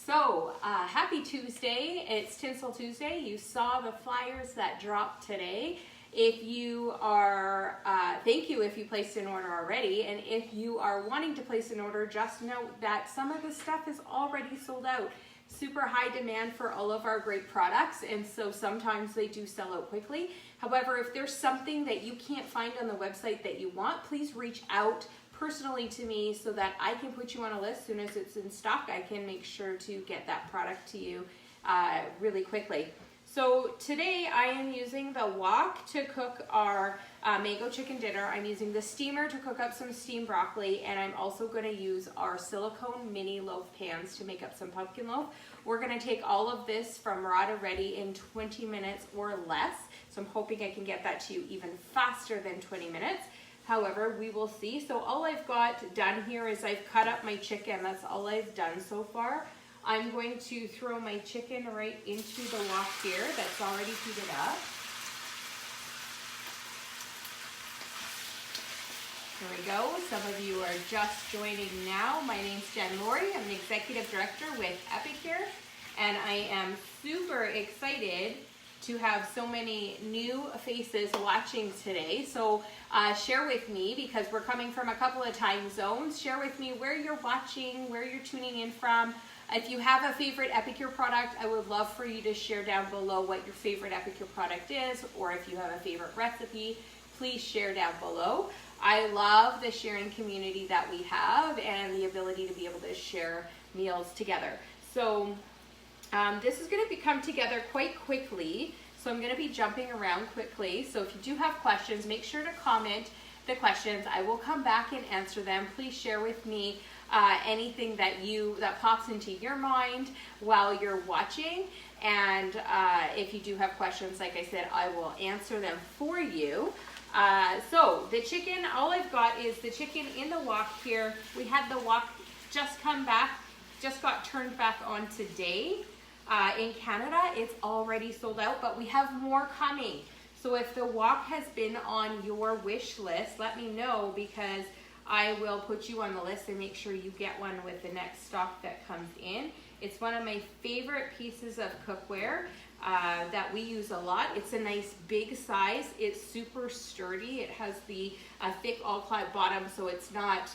So, happy Tuesday. It's Tinsel Tuesday. You saw the flyers that dropped today. If you are, thank you if you placed an order already. And if you are wanting to place an order, just note that some of the stuff is already sold out. Super high demand for all of our great products, and so sometimes they do sell out quickly. However, if there's something that you can't find on the website that you want, please reach out personally to me so that I can put you on a list. As soon as it's in stock, I can make sure to get that product to you really quickly. So today I am using the wok to cook our mango chicken dinner. I'm using the steamer to cook up some steamed broccoli, and I'm also going to use our silicone mini loaf pans to make up some pumpkin loaf. We're going to take all of this from raw to ready in 20 minutes or less. So I'm hoping I can get that to you even faster than 20 minutes. However, we will see. So all I've got done here is I've cut up my chicken. That's all I've done so far. I'm going to throw my chicken right into the wok here that's already heated up. Here we go. Some of you are just joining now. My name's Jen Laurie. I'm the Executive Director with Epicure, and I am super excited to have so many new faces watching today. So share with me, because we're coming from a couple of time zones, share with me where you're watching, where you're tuning in from. If you have a favorite Epicure product, I would love for you to share down below what your favorite Epicure product is, or if you have a favorite recipe, please share down below. I love the sharing community that we have and the ability to be able to share meals together. So this is going to come together quite quickly, so I'm going to be jumping around quickly. So if you do have questions, make sure to comment the questions. I will come back and answer them. Please share with me anything that pops into your mind while you're watching. And if you do have questions, like I said, I will answer them for you. So the chicken, all I've got is the chicken in the wok here. We had the wok just come back, just got turned back on today. In Canada, it's already sold out, but we have more coming. So if the wok has been on your wish list, let me know, because I will put you on the list and make sure you get one with the next stock that comes in. It's one of my favorite pieces of cookware that we use a lot. It's a nice big size. It's super sturdy. It has the thick all-clad bottom, so it's not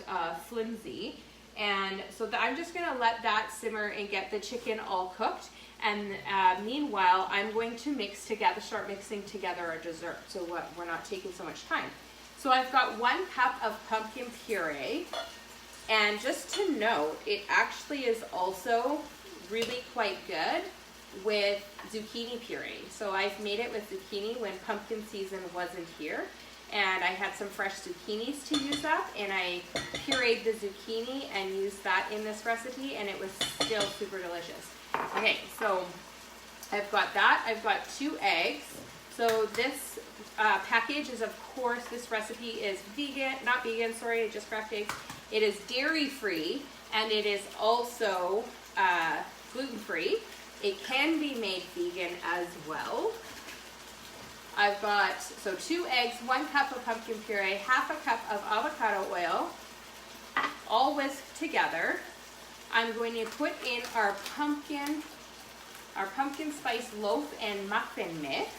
flimsy. And so I'm just going to let that simmer and get the chicken all cooked. And meanwhile, I'm going to start mixing together our dessert, so we're not taking so much time. So I've got 1 cup of pumpkin puree, and just to note, it actually is also really quite good with zucchini puree. So I've made it with zucchini when pumpkin season wasn't here, and I had some fresh zucchinis to use up, and I pureed the zucchini and used that in this recipe, and it was still super delicious. Okay, so I've got that. I've got 2 eggs. So this package is, of course, this recipe is just cracked eggs. It is dairy-free, and it is also gluten-free. It can be made vegan as well. I've got, 2 eggs, 1 cup of pumpkin puree, half a cup of avocado oil, all whisked together. I'm going to put in our pumpkin spice loaf and muffin mix,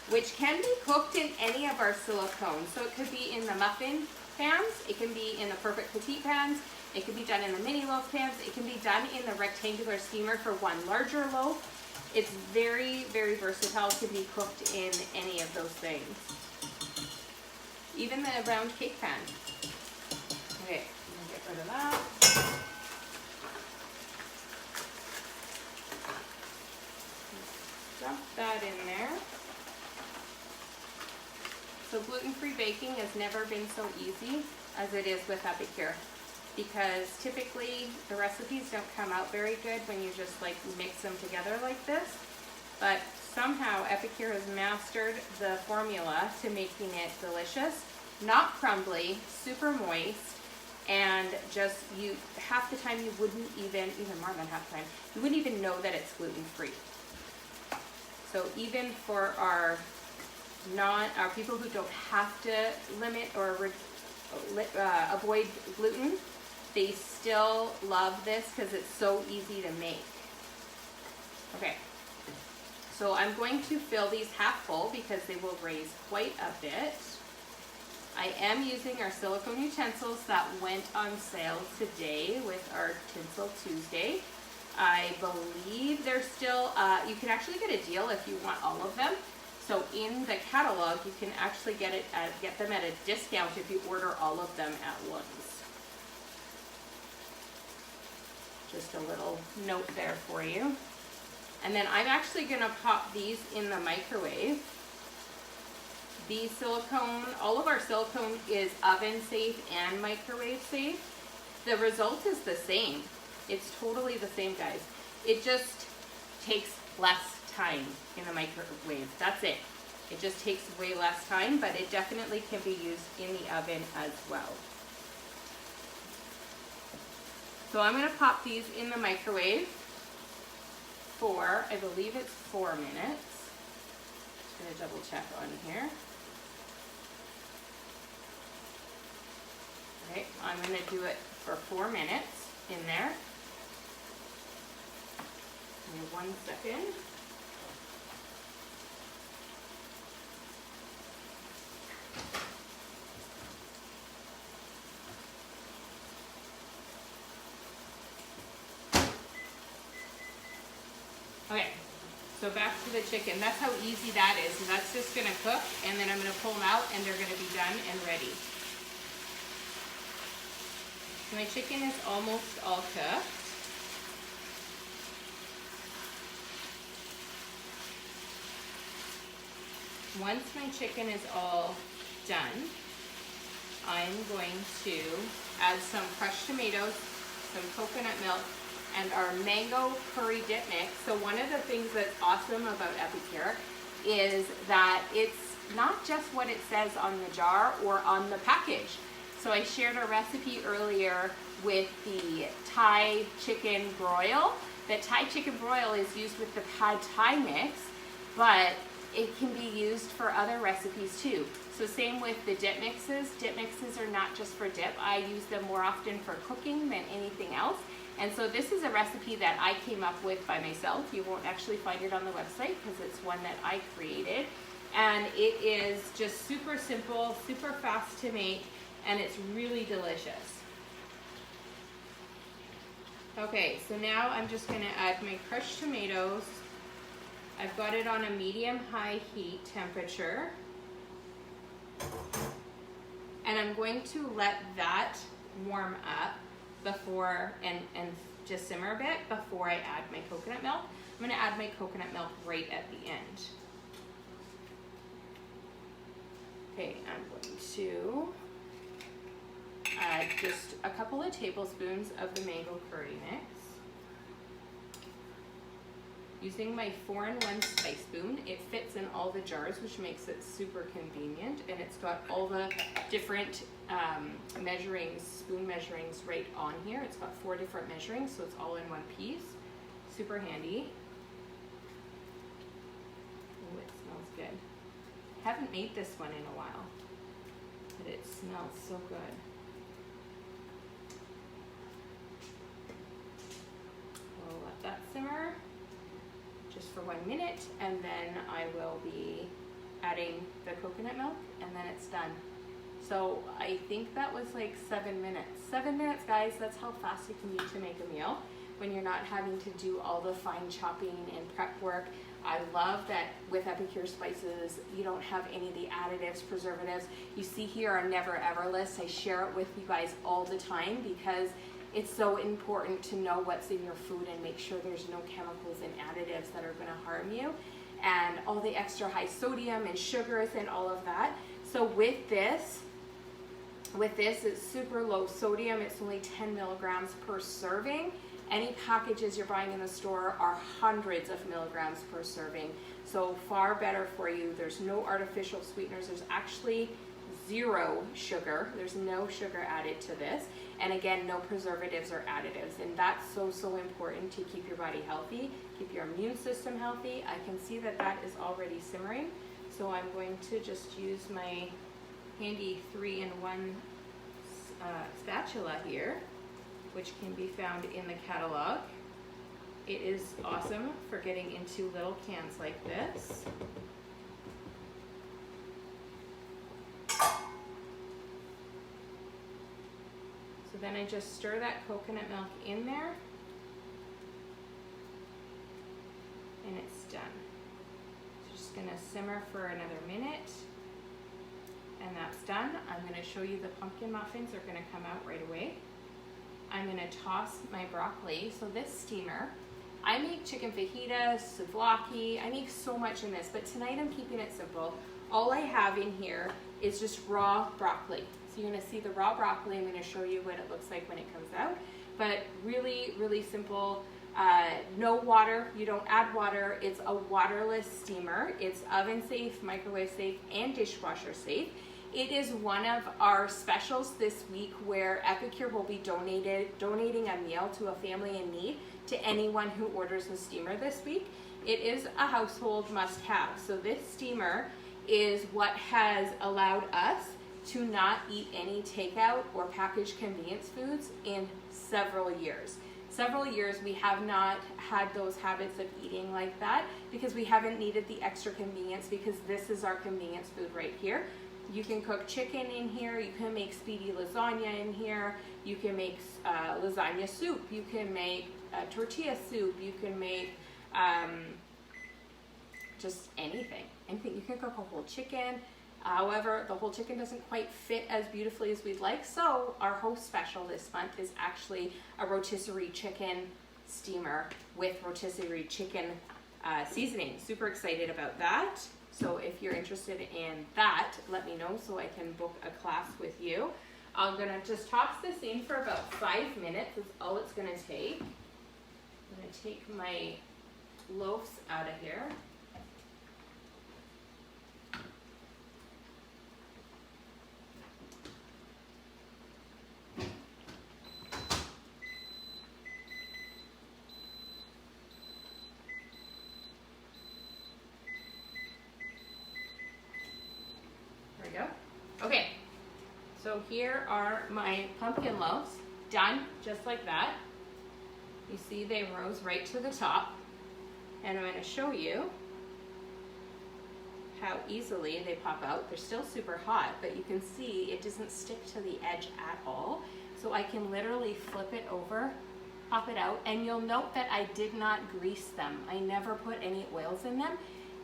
which can be cooked in any of our silicones. So it could be in the muffin pans, it can be in the Perfect Petite pans, it can be done in the mini loaf pans, it can be done in the rectangular steamer for 1 larger loaf. It's very, very versatile. It can be cooked in any of those things. Even the round cake pan. Okay, I'm gonna get rid of that. Dump that in there. So gluten-free baking has never been so easy as it is with Epicure, because typically the recipes don't come out very good when you just like mix them together like this. But somehow Epicure has mastered the formula to making it delicious, not crumbly, super moist, and just half the time you wouldn't even more than half the time, you wouldn't even know that it's gluten-free. So even for our people who don't have to limit or avoid gluten, they still love this because it's so easy to make. Okay, so I'm going to fill these half full because they will raise quite a bit. I am using our silicone utensils that went on sale today with our Tinsel Tuesday. I believe they're still, you can actually get a deal if you want all of them. So in the catalog, you can actually get them at a discount if you order all of them at once. Just a little note there for you. And then I'm actually gonna pop these in the microwave. The silicone, all of our silicone is oven safe and microwave safe. The result is the same. It's totally the same, guys. It just takes less time in the microwave. That's it. It just takes way less time, but it definitely can be used in the oven as well. So I'm gonna pop these in the microwave for, I believe it's 4 minutes. Just gonna double check on here. Okay, I'm gonna do it for 4 minutes in there. Give me 1 second. Okay, so back to the chicken. That's how easy that is. And that's just gonna cook, and then I'm gonna pull them out and they're gonna be done and ready. My chicken is almost all cooked. Once my chicken is all done, I'm going to add some crushed tomatoes, some coconut milk, and our mango curry dip mix. So one of the things that's awesome about Epicure is that it's not just what it says on the jar or on the package. So I shared a recipe earlier with the Thai chicken broil. The Thai chicken broil is used with the pad Thai mix, but it can be used for other recipes too. So same with the dip mixes. Dip mixes are not just for dip. I use them more often for cooking than anything else. And so this is a recipe that I came up with by myself. You won't actually find it on the website because it's one that I created. And it is just super simple, super fast to make, and it's really delicious. Okay, so now I'm just gonna add my crushed tomatoes. I've got it on a medium-high heat temperature. And I'm going to let that warm up before, and just simmer a bit before I add my coconut milk. I'm gonna add my coconut milk right at the end. Okay, I'm going to add just a couple of tablespoons of the mango curry mix. Using my 4-in-1 spice spoon, it fits in all the jars, which makes it super convenient, and it's got all the different measurings, spoon measurings right on here. It's got 4 different measurings, so it's all in one piece. Super handy. Oh, it smells good. I haven't made this one in a while, but it smells so good. We'll let that simmer just for 1 minute, and then I will be adding the coconut milk, and then it's done. So I think that was like 7 minutes. 7 minutes, guys, that's how fast it can be to make a meal when you're not having to do all the fine chopping and prep work. I love that with Epicure spices, you don't have any of the additives, preservatives. You see here our Never Ever list. I share it with you guys all the time because it's so important to know what's in your food and make sure there's no chemicals and additives that are going to harm you, and all the extra high sodium and sugars and all of that. So with this it's super low sodium. It's only 10 milligrams per serving. Any packages you're buying in the store are hundreds of milligrams per serving. So far better for you. There's no artificial sweeteners. There's actually 0 sugar. There's no sugar added to this. And again, no preservatives or additives. And that's so, so important to keep your body healthy, keep your immune system healthy. I can see that that is already simmering. So I'm going to just use my handy 3-in-1 spatula here, which can be found in the catalog. it is awesome for getting into little cans like this. So then I just stir that coconut milk in there, and it's done. Just gonna simmer for another minute, and that's done. I'm gonna show you the pumpkin muffins are gonna come out right away. I'm gonna toss my broccoli. So this steamer, I make chicken fajitas, souvlaki, I make so much in this, but tonight I'm keeping it simple. All I have in here is just raw broccoli. So you're gonna see the raw broccoli. I'm gonna show you what it looks like when it comes out, but really, really simple. No water, you don't add water. It's a waterless steamer. It's oven safe, microwave safe, and dishwasher safe. It is one of our specials this week where Epicure will be donating a meal to a family in need to anyone who orders a steamer this week. It is a household must-have. So this steamer is what has allowed us to not eat any takeout or packaged convenience foods in several years. Several years we have not had those habits of eating like that because we haven't needed the extra convenience, because this is our convenience food right here. You can cook chicken in here, you can make speedy lasagna in here, you can make lasagna soup, you can make tortilla soup, you can make just anything. You can cook a whole chicken. However, the whole chicken doesn't quite fit as beautifully as we'd like, so our host special this month is actually a rotisserie chicken steamer with rotisserie chicken seasoning. Super excited about that. So if you're interested in that, let me know so I can book a class with you. I'm gonna just toss this in for about 5 minutes. That's all it's gonna take. I'm gonna take my loaves out of here. Okay, so here are my pumpkin loaves, done just like that. You see they rose right to the top, and I'm going to show you how easily they pop out. They're still super hot, but you can see it doesn't stick to the edge at all. So I can literally flip it over, pop it out, and you'll note that I did not grease them. I never put any oils in them.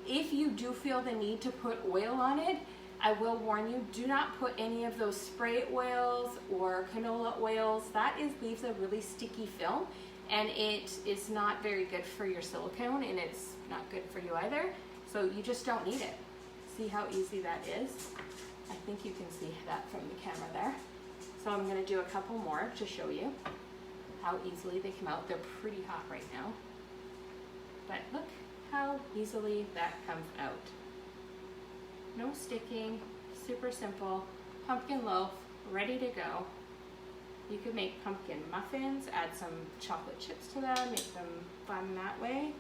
If you do feel the need to put oil on it, I will warn you, do not put any of those spray oils or canola oils. That leaves a really sticky film, and it is not very good for your silicone, and it's not good for you either. So you just don't need it. See how easy that is? I think you can see that from the camera there. So I'm gonna do a couple more to show you how easily they come out. They're pretty hot right now, but look how easily that comes out. No sticking, super simple, pumpkin loaf, ready to go. You could make pumpkin muffins, add some chocolate chips to them, make them fun that way.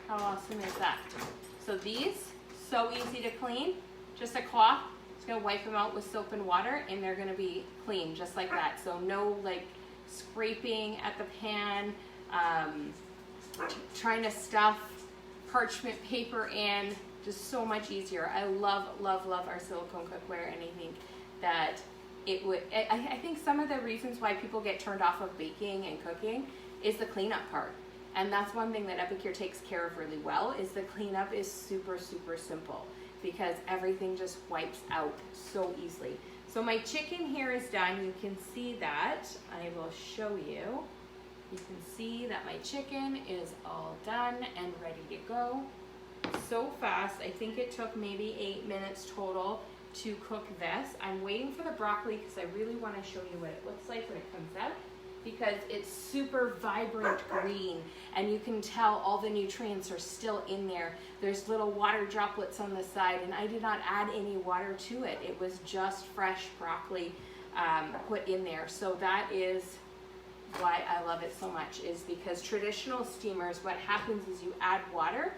How awesome is that? So these, so easy to clean, just a cloth, just gonna wipe them out with soap and water, and they're gonna be clean, just like that. So no like scraping at the pan, trying to stuff parchment paper in, just so much easier. I love, love, love our silicone cookware, and I think that it would, I think some of the reasons why people get turned off of baking and cooking is the cleanup part. And that's one thing that Epicure takes care of really well, is the cleanup is super, super simple, because everything just wipes out so easily. So my chicken here is done. You can see that. I will show you. You can see that my chicken is all done and ready to go. So fast. I think it took maybe 8 minutes total to cook this. I'm waiting for the broccoli because I really want to show you what it looks like when it comes out, because it's super vibrant green, and you can tell all the nutrients are still in there. There's little water droplets on the side, and I did not add any water to it. It was just fresh broccoli put in there. So that is why I love it so much, is because traditional steamers, what happens is you add water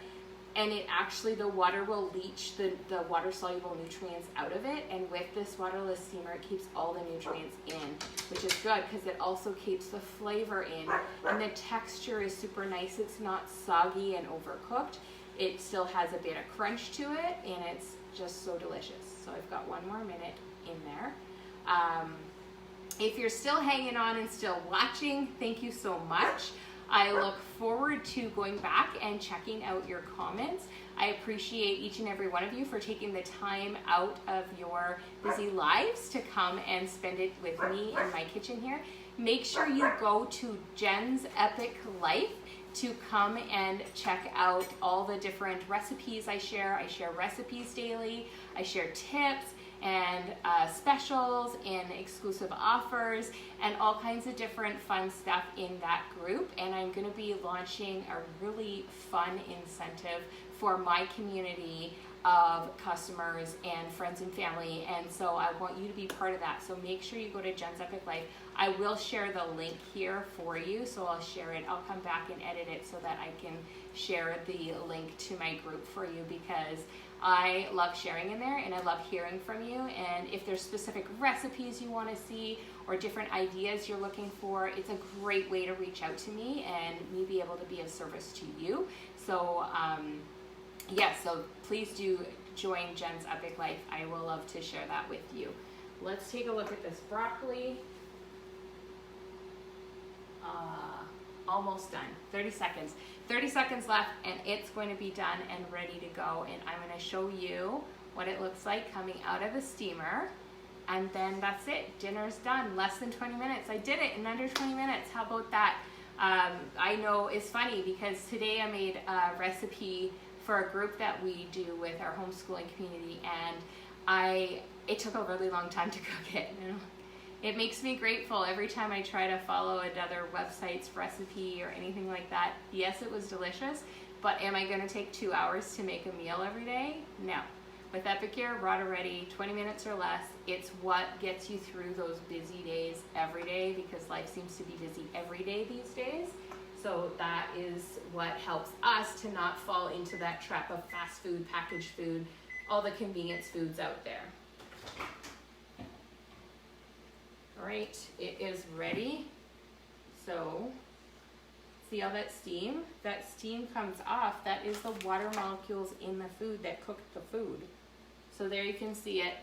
and it actually, the water will leach the water soluble nutrients out of it, and with this waterless steamer it keeps all the nutrients in, which is good because it also keeps the flavor in, and the texture is super nice. It's not soggy and overcooked. It still has a bit of crunch to it, and it's just so delicious. So I've got 1 more minute in there. If you're still hanging on and still watching, thank you so much. I look forward to going back and checking out your comments. I appreciate each and every one of you for taking the time out of your busy lives to come and spend it with me in my kitchen here. Make sure you go to Jen's Epic Life to come and check out all the different recipes I share. I share recipes daily, I share tips and specials and exclusive offers and all kinds of different fun stuff in that group. And I'm going to be launching a really fun incentive for my community of customers and friends and family, and so I want you to be part of that. So make sure you go to Jen's Epic Life. I will share the link here for you, so I'll share it. I'll come back and edit it so that I can share the link to my group for you, because I love sharing in there and I love hearing from you. And if there's specific recipes you want to see or different ideas you're looking for, it's a great way to reach out to me and me be able to be of service to you. So yes, so please do join Jen's Epic Life. I will love to share that with you. Let's take a look at this broccoli. Almost done. 30 seconds. 30 seconds left and it's going to be done and ready to go. And I'm going to show you what it looks like coming out of the steamer. And then that's it. Dinner's done. Less than 20 minutes. I did it in under 20 minutes. How about that? I know it's funny because today I made a recipe for a group that we do with our homeschooling community, and it took a really long time to cook it. It makes me grateful every time I try to follow another website's recipe or anything like that. Yes, it was delicious, but am I going to take 2 hours to make a meal every day? No. With Epicure, Rada Ready, 20 minutes or less. It's what gets you through those busy days every day, because life seems to be busy every day these days. So that is what helps us to not fall into that trap of fast food, packaged food, all the convenience foods out there. All right, it is ready. So see all that steam? That steam comes off. That is the water molecules in the food that cooked the food. So there you can see it.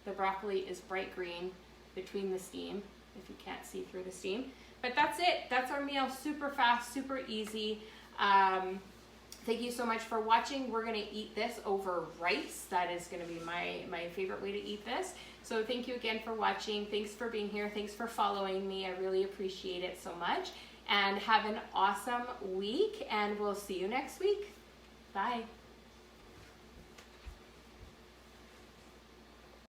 The broccoli is bright green between the steam, if you can't see through the steam. But that's it. That's our meal. Super fast, super easy. Thank you so much for watching. We're going to eat this over rice. That is going to be my favorite way to eat this. So thank you again for watching. Thanks for being here. Thanks for following me. I really appreciate it so much. And have an awesome week, and we'll see you next week. Bye.